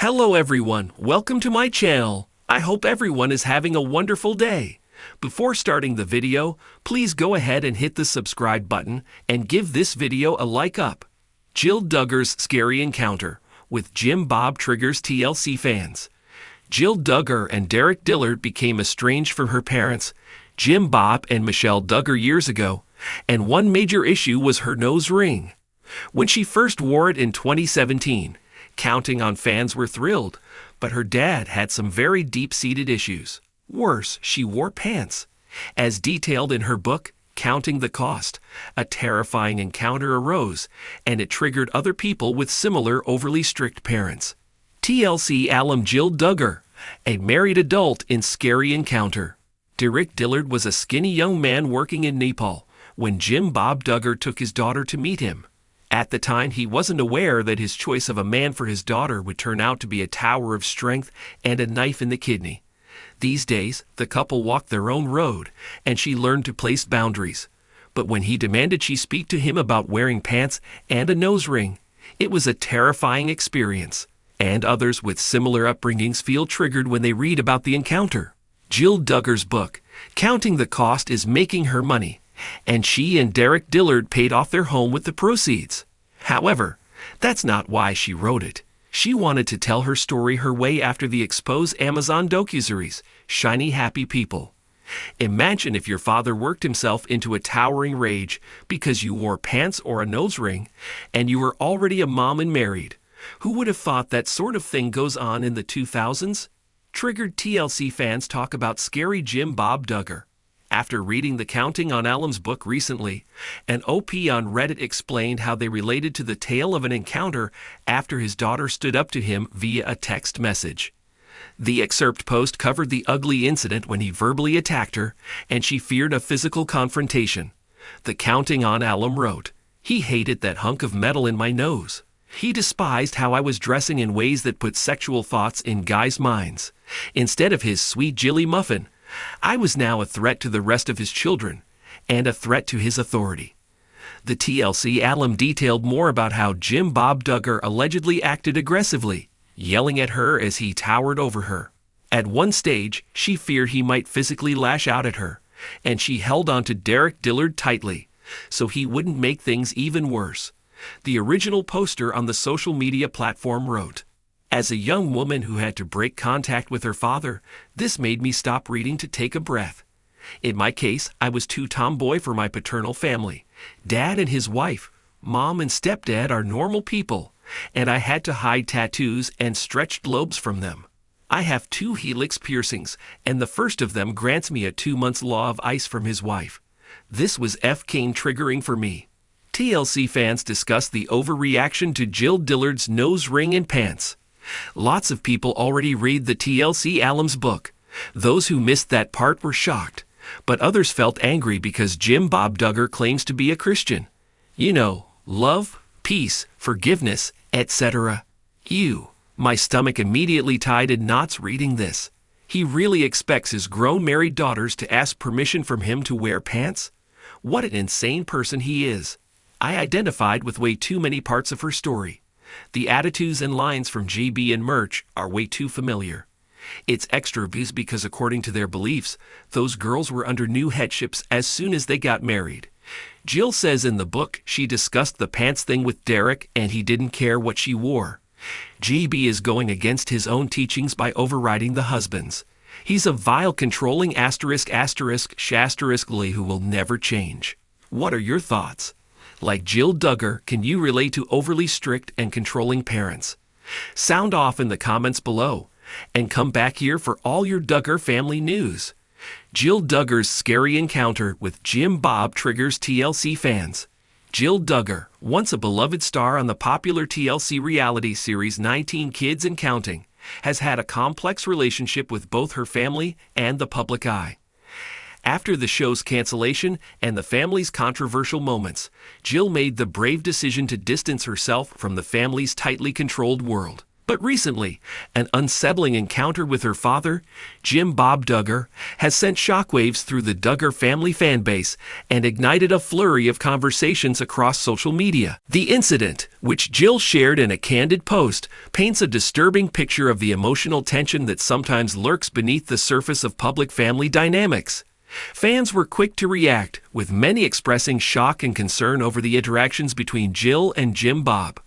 Hello everyone, welcome to my channel. I hope everyone is having a wonderful day. Before starting the video, please go ahead and hit the subscribe button and give this video a like up. Jill Duggar's scary encounter with Bob Duggar's TLC fans. Jill Duggar and Derek Dillard became estranged from her parents, Bob and Michelle Duggar, years ago, and one major issue was her nose ring. When she first wore it in 2017, Counting on fans were thrilled, but her dad had some very deep-seated issues. Worse, she wore pants. As detailed in her book, Counting the Cost, a terrifying encounter arose, and it triggered other people with similar overly strict parents. TLC alum Jill Duggar, a married adult in scary encounter. Derek Dillard was a skinny young man working in Nepal when Bob Duggar took his daughter to meet him. At the time, he wasn't aware that his choice of a man for his daughter would turn out to be a tower of strength and a knife in the kidney. These days, the couple walked their own road, and she learned to place boundaries. But when he demanded she speak to him about wearing pants and a nose ring, it was a terrifying experience. And others with similar upbringings feel triggered when they read about the encounter. Jill Duggar's book, Counting the Cost, is making her money, and she and Derek Dillard paid off their home with the proceeds. However, that's not why she wrote it. She wanted to tell her story her way after the exposed Amazon docuseries, Shiny Happy People. Imagine if your father worked himself into a towering rage because you wore pants or a nose ring, and you were already a mom and married. Who would have thought that sort of thing goes on in the 2000s? Triggered TLC fans talk about scary Bob Duggar. After reading the Counting on Alum's book recently, an OP on Reddit explained how they related to the tale of an encounter after his daughter stood up to him via a text message. The excerpt post covered the ugly incident when he verbally attacked her, and she feared a physical confrontation. The Counting on Alum wrote, "He hated that hunk of metal in my nose. He despised how I was dressing in ways that put sexual thoughts in guys' minds. Instead of his sweet Jilly muffin, I was now a threat to the rest of his children, and a threat to his authority." The TLC alum detailed more about how Bob Duggar allegedly acted aggressively, yelling at her as he towered over her. At one stage, she feared he might physically lash out at her, and she held on to Derek Dillard tightly, so he wouldn't make things even worse. The original poster on the social media platform wrote, "As a young woman who had to break contact with her father, this made me stop reading to take a breath. In my case, I was too tomboy for my paternal family. Dad and his wife, mom and stepdad are normal people, and I had to hide tattoos and stretched lobes from them. I have 2 helix piercings, and the first of them grants me a 2-month law of ice from his wife. This was F-Cane triggering for me." TLC fans discussed the overreaction to Jill Dillard's nose ring and pants. Lots of people already read the TLC alum's book. Those who missed that part were shocked, but others felt angry because Bob Duggar claims to be a Christian. You know, love, peace, forgiveness, etc. My stomach immediately tied in knots reading this. He really expects his grown married daughters to ask permission from him to wear pants? What an insane person he is. I identified with way too many parts of her story. The attitudes and lines from JB and merch are way too familiar. It's extra abuse because according to their beliefs, those girls were under new headships as soon as they got married. Jill says in the book she discussed the pants thing with Derek and he didn't care what she wore. JB is going against his own teachings by overriding the husband's. He's a vile, controlling ********* who will never change. What are your thoughts? Like Jill Duggar, can you relate to overly strict and controlling parents? Sound off in the comments below, and come back here for all your Duggar family news. Jill Duggar's scary encounter with Bob triggers TLC fans. Jill Duggar, once a beloved star on the popular TLC reality series 19 Kids and Counting, has had a complex relationship with both her family and the public eye. After the show's cancellation and the family's controversial moments, Jill made the brave decision to distance herself from the family's tightly controlled world. But recently, an unsettling encounter with her father, Bob Duggar, has sent shockwaves through the Duggar family fanbase and ignited a flurry of conversations across social media. The incident, which Jill shared in a candid post, paints a disturbing picture of the emotional tension that sometimes lurks beneath the surface of public family dynamics. Fans were quick to react, with many expressing shock and concern over the interactions between Jill and Bob.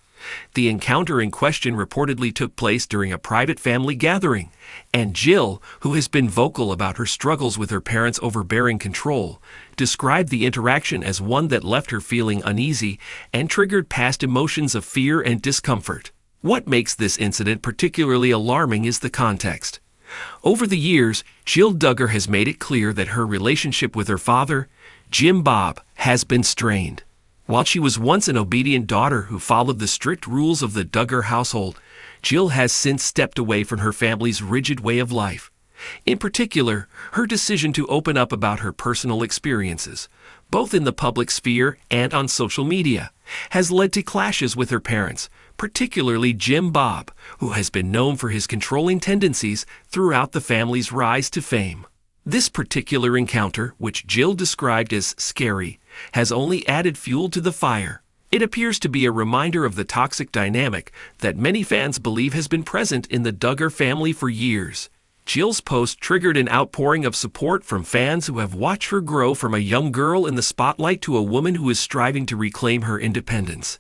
The encounter in question reportedly took place during a private family gathering, and Jill, who has been vocal about her struggles with her parents' overbearing control, described the interaction as one that left her feeling uneasy and triggered past emotions of fear and discomfort. What makes this incident particularly alarming is the context. Over the years, Jill Duggar has made it clear that her relationship with her father, Bob, has been strained. While she was once an obedient daughter who followed the strict rules of the Duggar household, Jill has since stepped away from her family's rigid way of life. In particular, her decision to open up about her personal experiences, both in the public sphere and on social media, has led to clashes with her parents, particularly Bob, who has been known for his controlling tendencies throughout the family's rise to fame. This particular encounter, which Jill described as scary, has only added fuel to the fire. It appears to be a reminder of the toxic dynamic that many fans believe has been present in the Duggar family for years. Jill's post triggered an outpouring of support from fans who have watched her grow from a young girl in the spotlight to a woman who is striving to reclaim her independence.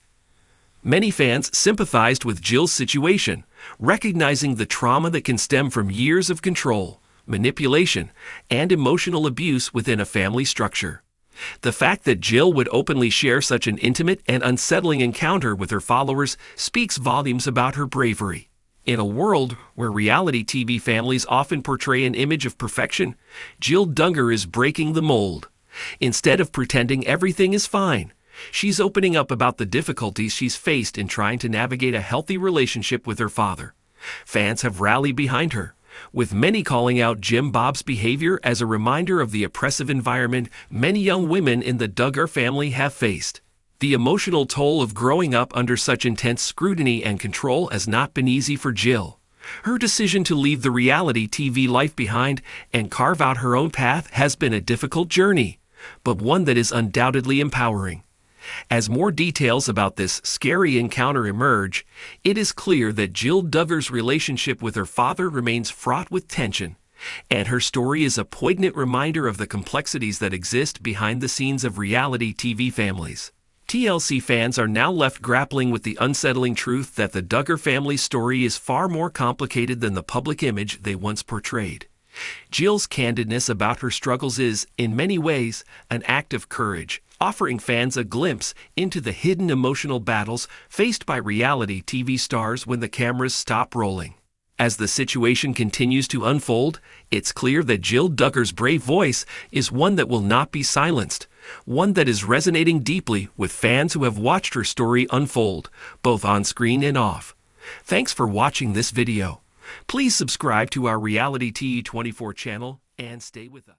Many fans sympathized with Jill's situation, recognizing the trauma that can stem from years of control, manipulation, and emotional abuse within a family structure. The fact that Jill would openly share such an intimate and unsettling encounter with her followers speaks volumes about her bravery. In a world where reality TV families often portray an image of perfection, Jill Duggar is breaking the mold. Instead of pretending everything is fine, she's opening up about the difficulties she's faced in trying to navigate a healthy relationship with her father. Fans have rallied behind her, with many calling out Bob's behavior as a reminder of the oppressive environment many young women in the Duggar family have faced. The emotional toll of growing up under such intense scrutiny and control has not been easy for Jill. Her decision to leave the reality TV life behind and carve out her own path has been a difficult journey, but one that is undoubtedly empowering. As more details about this scary encounter emerge, it is clear that Jill Duggar's relationship with her father remains fraught with tension, and her story is a poignant reminder of the complexities that exist behind the scenes of reality TV families. TLC fans are now left grappling with the unsettling truth that the Duggar family's story is far more complicated than the public image they once portrayed. Jill's candidness about her struggles is, in many ways, an act of courage, offering fans a glimpse into the hidden emotional battles faced by reality TV stars when the cameras stop rolling. As the situation continues to unfold, it's clear that Jill Duggar's brave voice is one that will not be silenced, one that is resonating deeply with fans who have watched her story unfold, both on screen and off. Thanks for watching this video. Please subscribe to our Reality TV 24 channel and stay with us.